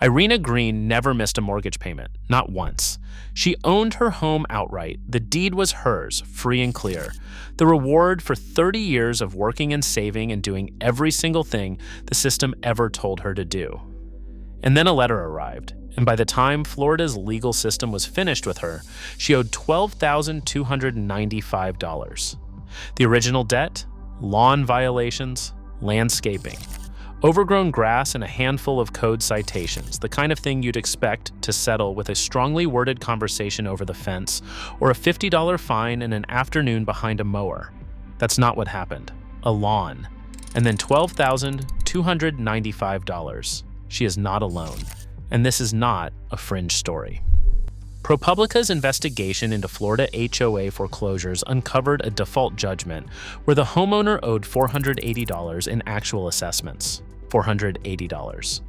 Irina Green never missed a mortgage payment, not once. She owned her home outright. The deed was hers, free and clear. The reward for 30 years of working and saving and doing every single thing the system ever told her to do. And then a letter arrived, and by the time Florida's legal system was finished with her, she owed $12,295. The original debt? Lawn violations, landscaping, overgrown grass, and a handful of code citations, the kind of thing you'd expect to settle with a strongly worded conversation over the fence or a $50 fine and an afternoon behind a mower. That's not what happened. A lawn. And then $12,295. She is not alone. And this is not a fringe story. ProPublica's investigation into Florida HOA foreclosures uncovered a default judgment where the homeowner owed $480 in actual assessments. $480.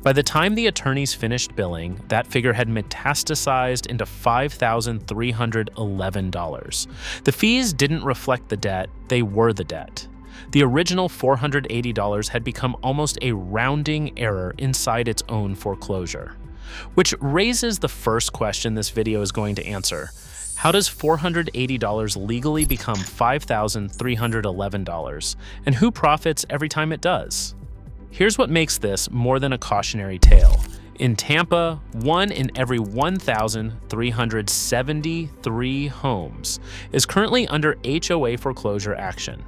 By the time the attorneys finished billing, that figure had metastasized into $5,311. The fees didn't reflect the debt, they were the debt. The original $480 had become almost a rounding error inside its own foreclosure. Which raises the first question this video is going to answer. How does $480 legally become $5,311? And who profits every time it does? Here's what makes this more than a cautionary tale. In Tampa, 1 in every 1,373 homes is currently under HOA foreclosure action.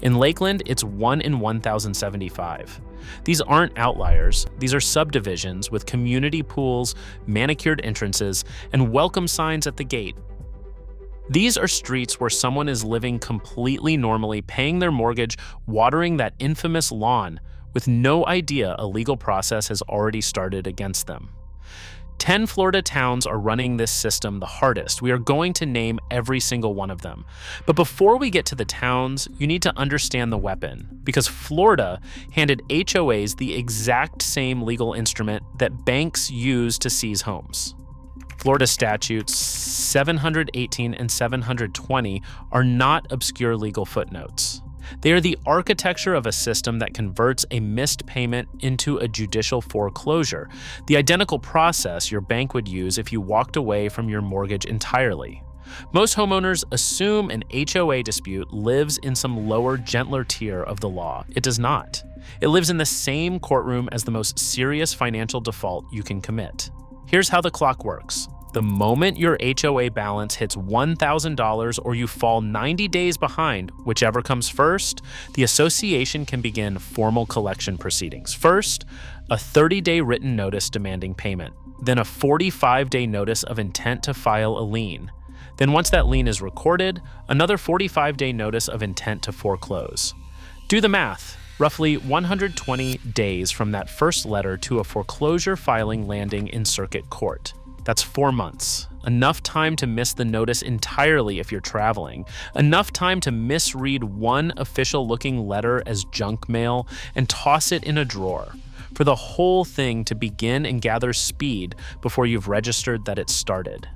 In Lakeland, it's 1 in 1,075. These aren't outliers. These are subdivisions with community pools, manicured entrances, and welcome signs at the gate. These are streets where someone is living completely normally, paying their mortgage, watering that infamous lawn, with no idea a legal process has already started against them. 10 Florida towns are running this system the hardest. We are going to name every single one of them. But before we get to the towns, you need to understand the weapon, because Florida handed HOAs the exact same legal instrument that banks use to seize homes. Florida Statutes 718 and 720 are not obscure legal footnotes. They are the architecture of a system that converts a missed payment into a judicial foreclosure, the identical process your bank would use if you walked away from your mortgage entirely. Most homeowners assume an HOA dispute lives in some lower, gentler tier of the law. It does not. It lives in the same courtroom as the most serious financial default you can commit. Here's how the clock works. The moment your HOA balance hits $1,000 or you fall 90 days behind, whichever comes first, the association can begin formal collection proceedings. First, a 30-day written notice demanding payment, then a 45-day notice of intent to file a lien. Then once that lien is recorded, another 45-day notice of intent to foreclose. Do the math. Roughly 120 days from that first letter to a foreclosure filing landing in circuit court. That's 4 months. Enough time to miss the notice entirely if you're traveling. Enough time to misread one official-looking letter as junk mail and toss it in a drawer. For the whole thing to begin and gather speed before you've registered that it started.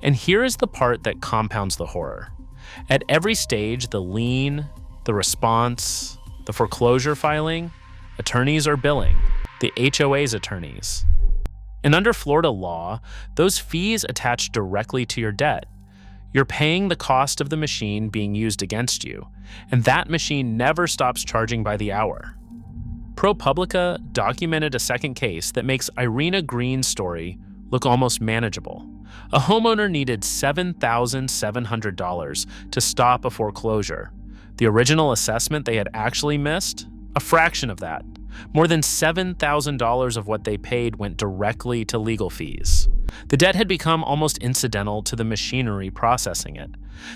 And here is the part that compounds the horror. At every stage, the lien, the response, the foreclosure filing, attorneys are billing. The HOA's attorneys. And under Florida law, those fees attach directly to your debt. You're paying the cost of the machine being used against you, and that machine never stops charging by the hour. ProPublica documented a second case that makes Irina Green's story look almost manageable. A homeowner needed $7,700 to stop a foreclosure. The original assessment they had actually missed? A fraction of that. More than $7,000 of what they paid went directly to legal fees. The debt had become almost incidental to the machinery processing it.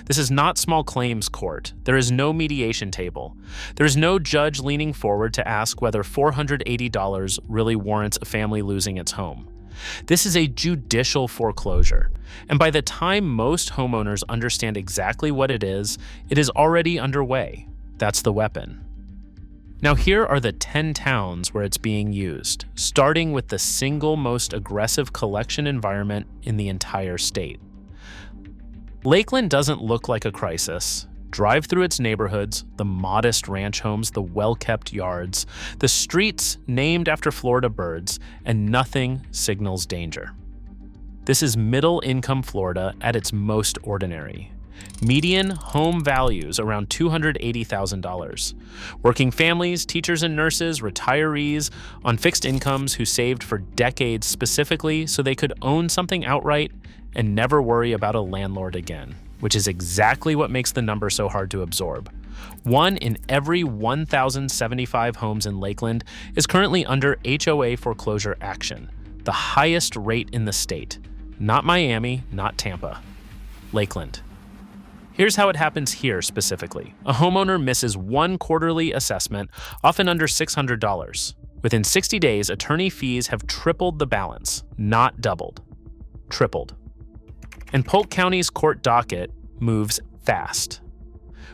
This is not small claims court. There is no mediation table. There is no judge leaning forward to ask whether $480 really warrants a family losing its home. This is a judicial foreclosure, and by the time most homeowners understand exactly what it is already underway. That's the weapon. Now here are the 10 towns where it's being used, starting with the single most aggressive collection environment in the entire state. Lakeland doesn't look like a crisis. Drive through its neighborhoods, the modest ranch homes, the well-kept yards, the streets named after Florida birds, and nothing signals danger. This is middle-income Florida at its most ordinary. Median home values around $280,000. Working families, teachers and nurses, retirees on fixed incomes who saved for decades specifically so they could own something outright and never worry about a landlord again, which is exactly what makes the number so hard to absorb. 1 in every 1,075 homes in Lakeland is currently under HOA foreclosure action, the highest rate in the state. Not Miami, not Tampa. Lakeland. Here's how it happens here specifically. A homeowner misses one quarterly assessment, often under $600. Within 60 days, attorney fees have tripled the balance, not doubled. Tripled. And Polk County's court docket moves fast.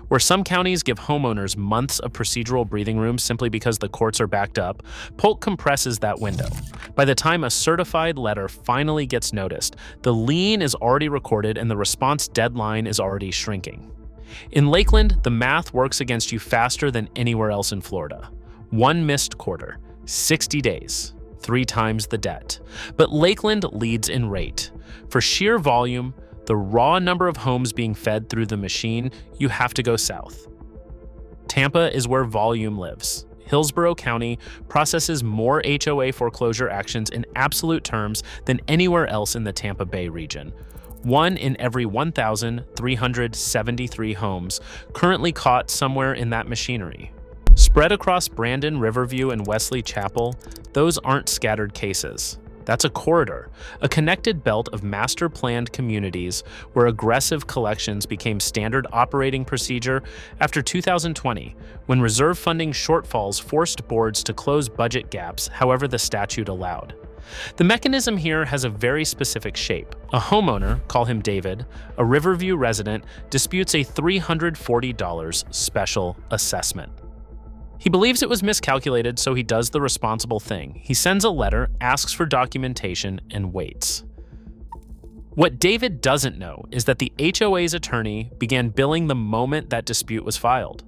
Where some counties give homeowners months of procedural breathing room simply because the courts are backed up, Polk compresses that window. By the time a certified letter finally gets noticed, the lien is already recorded and the response deadline is already shrinking. In Lakeland, the math works against you faster than anywhere else in Florida. One missed quarter, 60 days, 3 times the debt. But Lakeland leads in rate. For sheer volume, the raw number of homes being fed through the machine, you have to go south. Tampa is where volume lives. Hillsborough County processes more HOA foreclosure actions in absolute terms than anywhere else in the Tampa Bay region. 1 in every 1,373 homes currently caught somewhere in that machinery. Spread across Brandon, Riverview, and Wesley Chapel, those aren't scattered cases. That's a corridor, a connected belt of master-planned communities where aggressive collections became standard operating procedure after 2020, when reserve funding shortfalls forced boards to close budget gaps however the statute allowed. The mechanism here has a very specific shape. A homeowner, call him David, a Riverview resident, disputes a $340 special assessment. He believes it was miscalculated, so he does the responsible thing. He sends a letter, asks for documentation, and waits. What David doesn't know is that the HOA's attorney began billing the moment that dispute was filed.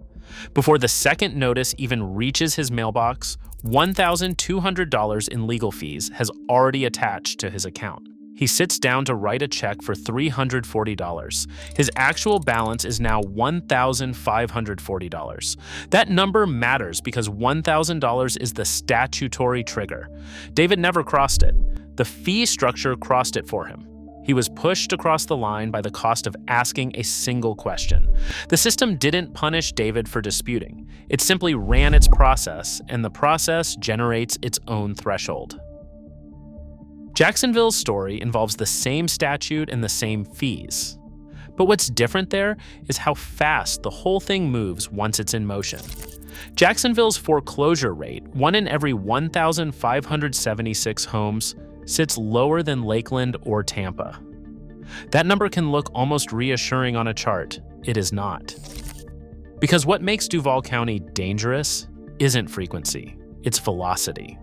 Before the second notice even reaches his mailbox, $1,200 in legal fees has already attached to his account. He sits down to write a check for $340. His actual balance is now $1,540. That number matters because $1,000 is the statutory trigger. David never crossed it. The fee structure crossed it for him. He was pushed across the line by the cost of asking a single question. The system didn't punish David for disputing. It simply ran its process, and the process generates its own threshold. Jacksonville's story involves the same statute and the same fees. But what's different there is how fast the whole thing moves once it's in motion. Jacksonville's foreclosure rate, 1 in every 1,576 homes, sits lower than Lakeland or Tampa. That number can look almost reassuring on a chart. It is not. Because what makes Duval County dangerous isn't frequency, it's velocity.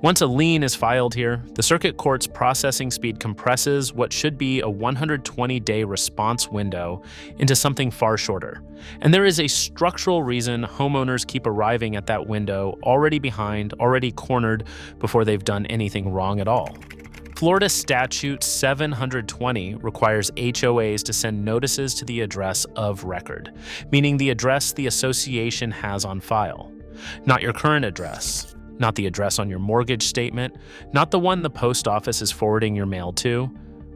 Once a lien is filed here, the circuit court's processing speed compresses what should be a 120-day response window into something far shorter. And there is a structural reason homeowners keep arriving at that window already behind, already cornered before they've done anything wrong at all. Florida Statute 720 requires HOAs to send notices to the address of record, meaning the address the association has on file, not your current address. Not the address on your mortgage statement, not the one the post office is forwarding your mail to,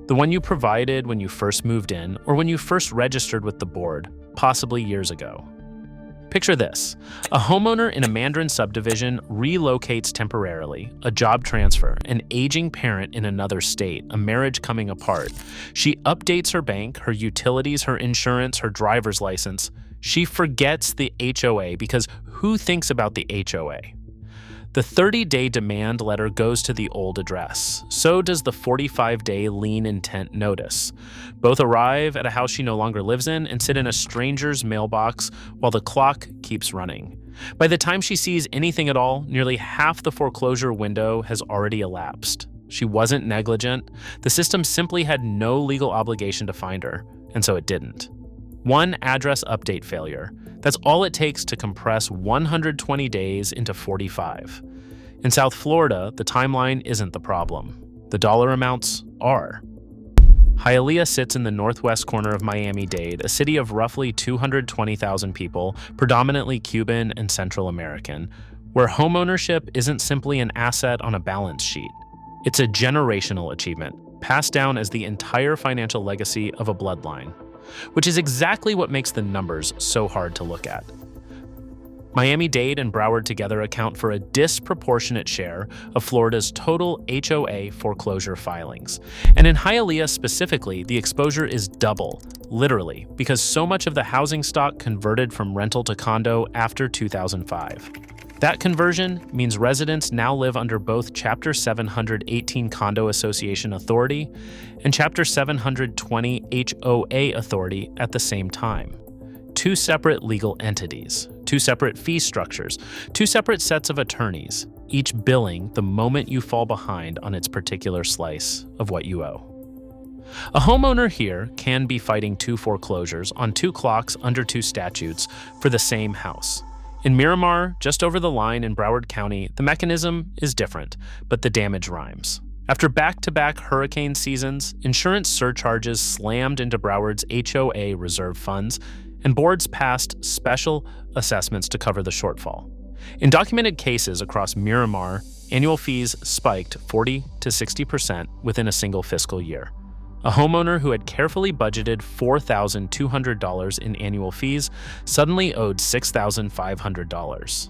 the one you provided when you first moved in or when you first registered with the board, possibly years ago. Picture this. A homeowner in a Mandarin subdivision relocates temporarily, a job transfer, an aging parent in another state, a marriage coming apart. She updates her bank, her utilities, her insurance, her driver's license. She forgets the HOA because who thinks about the HOA? The 30-day demand letter goes to the old address. So does the 45-day lien intent notice. Both arrive at a house she no longer lives in and sit in a stranger's mailbox while the clock keeps running. By the time she sees anything at all, nearly half the foreclosure window has already elapsed. She wasn't negligent. The system simply had no legal obligation to find her, and so it didn't. One address update failure. That's all it takes to compress 120 days into 45. In South Florida, the timeline isn't the problem. The dollar amounts are. Hialeah sits in the northwest corner of Miami-Dade, a city of roughly 220,000 people, predominantly Cuban and Central American, where homeownership isn't simply an asset on a balance sheet. It's a generational achievement, passed down as the entire financial legacy of a bloodline, which is exactly what makes the numbers so hard to look at. Miami-Dade and Broward together account for a disproportionate share of Florida's total HOA foreclosure filings. And in Hialeah specifically, the exposure is double, literally, because so much of the housing stock converted from rental to condo after 2005. That conversion means residents now live under both Chapter 718 Condo Association Authority and Chapter 720 HOA Authority at the same time. Two separate legal entities, two separate fee structures, two separate sets of attorneys, each billing the moment you fall behind on its particular slice of what you owe. A homeowner here can be fighting two foreclosures on two clocks under two statutes for the same house. In Miramar, just over the line in Broward County, the mechanism is different, but the damage rhymes. After back-to-back hurricane seasons, insurance surcharges slammed into Broward's HOA reserve funds, and boards passed special assessments to cover the shortfall. In documented cases across Miramar, annual fees spiked 40 to 60% within a single fiscal year. A homeowner who had carefully budgeted $4,200 in annual fees suddenly owed $6,500.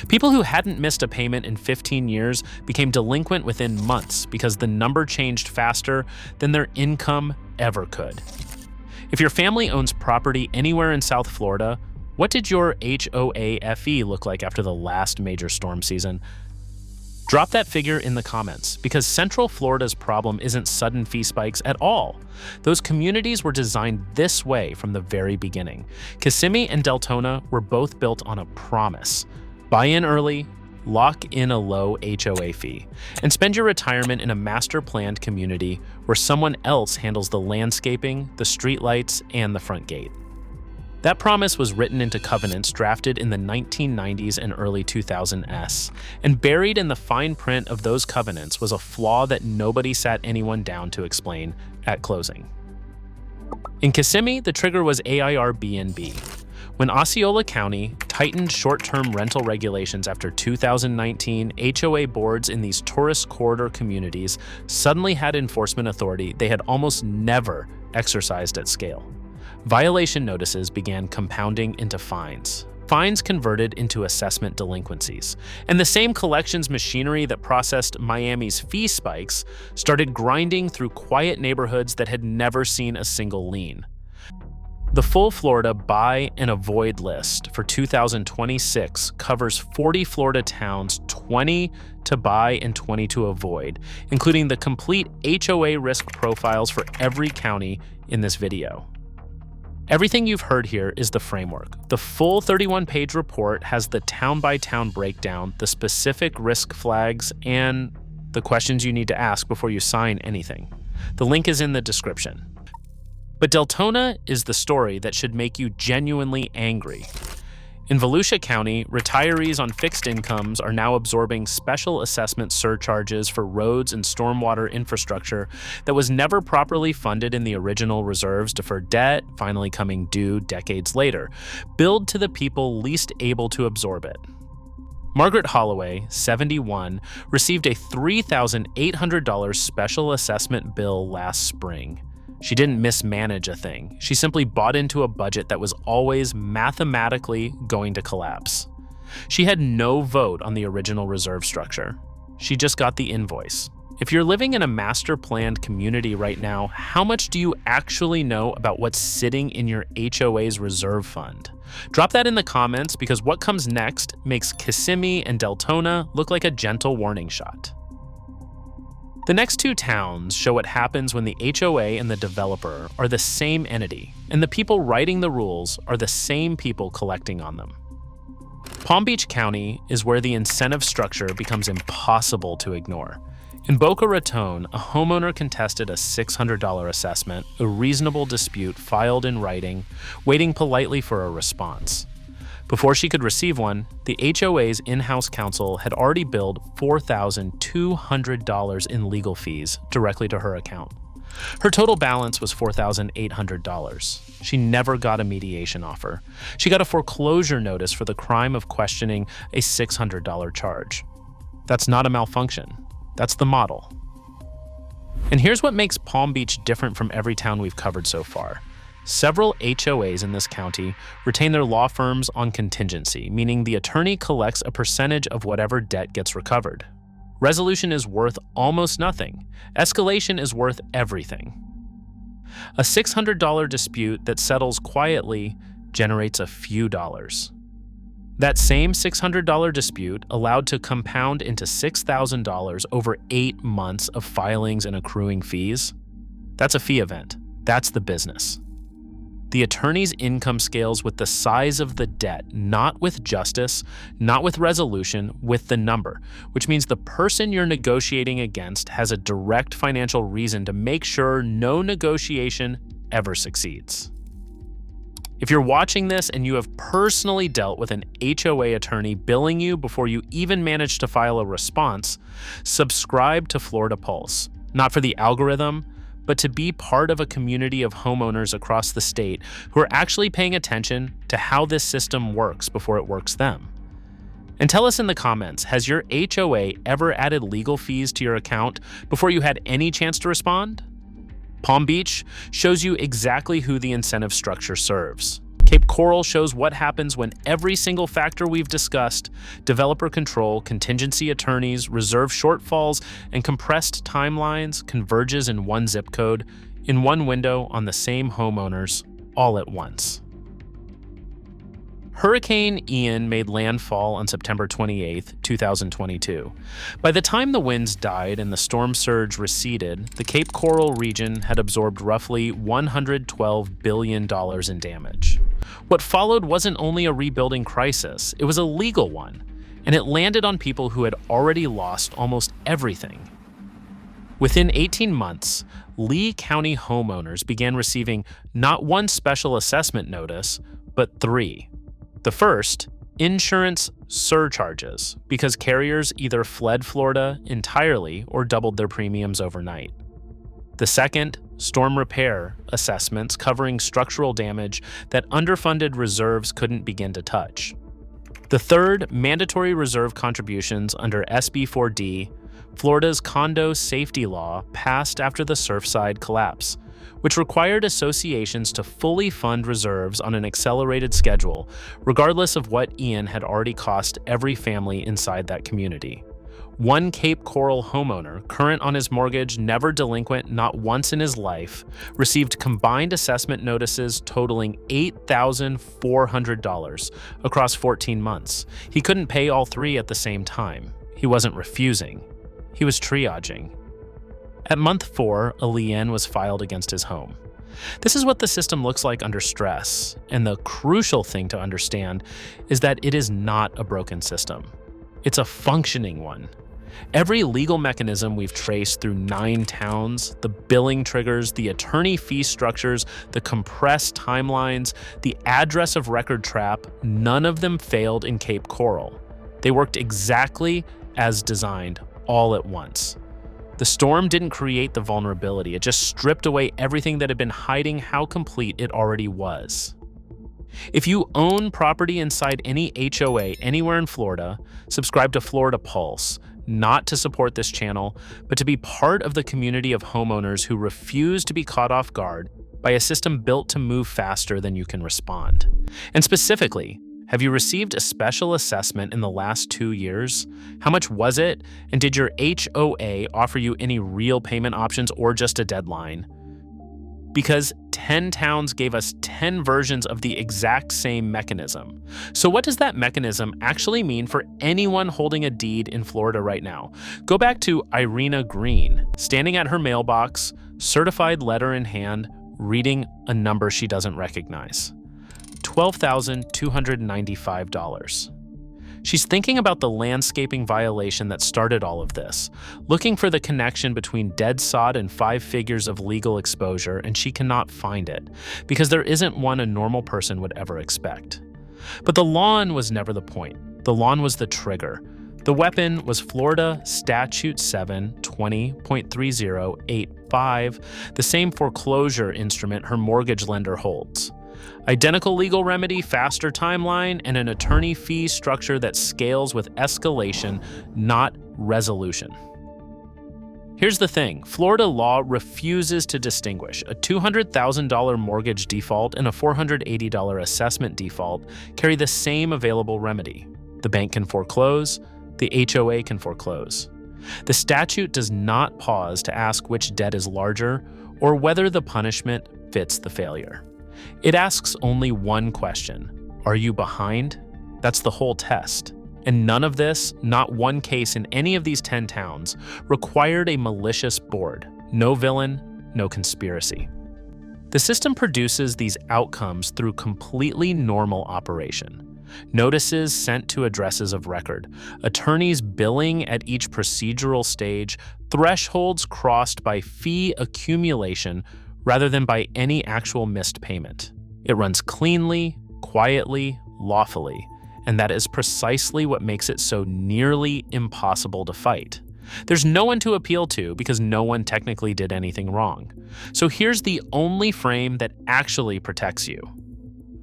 People who hadn't missed a payment in 15 years became delinquent within months because the number changed faster than their income ever could. If your family owns property anywhere in South Florida, what did your HOA FE look like after the last major storm season? Drop that figure in the comments, because Central Florida's problem isn't sudden fee spikes at all. Those communities were designed this way from the very beginning. Kissimmee and Deltona were both built on a promise. Buy in early, lock in a low HOA fee, and spend your retirement in a master-planned community where someone else handles the landscaping, the streetlights, and the front gate. That promise was written into covenants drafted in the 1990s and early 2000s, and buried in the fine print of those covenants was a flaw that nobody sat anyone down to explain at closing. In Kissimmee, the trigger was AIR-B&B. When Osceola County tightened short-term rental regulations after 2019, HOA boards in these tourist corridor communities suddenly had enforcement authority they had almost never exercised at scale. Violation notices began compounding into fines. Fines converted into assessment delinquencies. And the same collections machinery that processed Miami's fee spikes started grinding through quiet neighborhoods that had never seen a single lien. The full Florida buy and avoid list for 2026 covers 40 Florida towns, 20 to buy and 20 to avoid, including the complete HOA risk profiles for every county in this video. Everything you've heard here is the framework. The full 31-page report has the town-by-town breakdown, the specific risk flags, and the questions you need to ask before you sign anything. The link is in the description. But Deltona is the story that should make you genuinely angry. In Volusia County, retirees on fixed incomes are now absorbing special assessment surcharges for roads and stormwater infrastructure that was never properly funded in the original reserves deferred debt, finally coming due decades later, billed to the people least able to absorb it. Margaret Holloway, 71, received a $3,800 special assessment bill last spring. She didn't mismanage a thing. She simply bought into a budget that was always mathematically going to collapse. She had no vote on the original reserve structure. She just got the invoice. If you're living in a master-planned community right now, how much do you actually know about what's sitting in your HOA's reserve fund? Drop that in the comments, because what comes next makes Kissimmee and Deltona look like a gentle warning shot. The next two towns show what happens when the HOA and the developer are the same entity, and the people writing the rules are the same people collecting on them. Palm Beach County is where the incentive structure becomes impossible to ignore. In Boca Raton, a homeowner contested a $600 assessment, a reasonable dispute filed in writing, waiting politely for a response. Before she could receive one, the HOA's in-house counsel had already billed $4,200 in legal fees directly to her account. Her total balance was $4,800. She never got a mediation offer. She got a foreclosure notice for the crime of questioning a $600 charge. That's not a malfunction. That's the model. And here's what makes Palm Beach different from every town we've covered so far. Several HOAs in this county retain their law firms on contingency, meaning the attorney collects a percentage of whatever debt gets recovered. Resolution is worth almost nothing. Escalation is worth everything. A $600 dispute that settles quietly generates a few dollars. That same $600 dispute allowed to compound into $6,000 over 8 months of filings and accruing fees. That's a fee event. That's the business. The attorney's income scales with the size of the debt, not with justice, not with resolution, with the number, which means the person you're negotiating against has a direct financial reason to make sure no negotiation ever succeeds. If you're watching this and you have personally dealt with an HOA attorney billing you before you even managed to file a response, subscribe to FloridaPulse, not for the algorithm, but to be part of a community of homeowners across the state who are actually paying attention to how this system works before it works them. And tell us in the comments, has your HOA ever added legal fees to your account before you had any chance to respond? Palm Beach shows you exactly who the incentive structure serves. Cape Coral shows what happens when every single factor we've discussed, developer control, contingency attorneys, reserve shortfalls, and compressed timelines converges in one zip code, in one window on the same homeowners, all at once. Hurricane Ian made landfall on September 28, 2022. By the time the winds died and the storm surge receded, the Cape Coral region had absorbed roughly $112 billion in damage. What followed wasn't only a rebuilding crisis, it was a legal one, and it landed on people who had already lost almost everything. Within 18 months, Lee County homeowners began receiving not one special assessment notice, but 3. The first, insurance surcharges, because carriers either fled Florida entirely or doubled their premiums overnight. The second, storm repair assessments covering structural damage that underfunded reserves couldn't begin to touch. The third, mandatory reserve contributions under SB 4D, Florida's condo safety law passed after the Surfside collapse, which required associations to fully fund reserves on an accelerated schedule, regardless of what Ian had already cost every family inside that community. One Cape Coral homeowner, current on his mortgage, never delinquent not once in his life, received combined assessment notices totaling $8,400 across 14 months. He couldn't pay all 3 at the same time. He wasn't refusing. He was triaging. At month 4, a lien was filed against his home. This is what the system looks like under stress, and the crucial thing to understand is that it is not a broken system. It's a functioning one. Every legal mechanism we've traced through 9 towns, the billing triggers, the attorney fee structures, the compressed timelines, the address of record trap, none of them failed in Cape Coral. They worked exactly as designed, all at once. The storm didn't create the vulnerability, it just stripped away everything that had been hiding how complete it already was. If you own property inside any HOA anywhere in Florida, subscribe to FloridaPulse, not to support this channel, but to be part of the community of homeowners who refuse to be caught off guard by a system built to move faster than you can respond. And specifically, have you received a special assessment in the last 2 years? How much was it? And did your HOA offer you any real payment options or just a deadline? Because 10 towns gave us 10 versions of the exact same mechanism. So what does that mechanism actually mean for anyone holding a deed in Florida right now? Go back to Irina Green, standing at her mailbox, certified letter in hand, reading a number she doesn't recognize. $12,295. She's thinking about the landscaping violation that started all of this, looking for the connection between dead sod and 5 figures of legal exposure, and she cannot find it, because there isn't one a normal person would ever expect. But the lawn was never the point. The lawn was the trigger. The weapon was Florida Statute 720.3085, the same foreclosure instrument her mortgage lender holds. Identical legal remedy, faster timeline, and an attorney fee structure that scales with escalation, not resolution. Here's the thing, Florida law refuses to distinguish. A $200,000 mortgage default and a $480 assessment default carry the same available remedy. The bank can foreclose, the HOA can foreclose. The statute does not pause to ask which debt is larger or whether the punishment fits the failure. It asks only one question: are you behind? That's the whole test. And none of this, not one case in any of these 10 towns, required a malicious board. No villain, no conspiracy. The system produces these outcomes through completely normal operation. Notices sent to addresses of record, attorneys billing at each procedural stage, thresholds crossed by fee accumulation rather than by any actual missed payment. It runs cleanly, quietly, lawfully, and that is precisely what makes it so nearly impossible to fight. There's no one to appeal to because no one technically did anything wrong. So here's the only frame that actually protects you.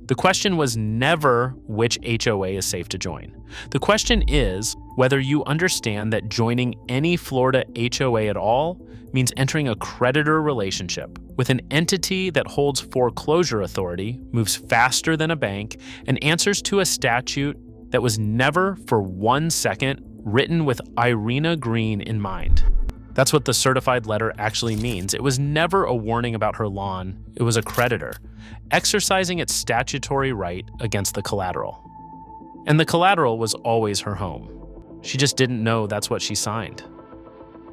The question was never which HOA is safe to join. The question is whether you understand that joining any Florida HOA at all means entering a creditor relationship with an entity that holds foreclosure authority, moves faster than a bank, and answers to a statute that was never for 1 second written with Irina Green in mind. That's what the certified letter actually means. It was never a warning about her lawn. It was a creditor exercising its statutory right against the collateral. And the collateral was always her home. She just didn't know that's what she signed.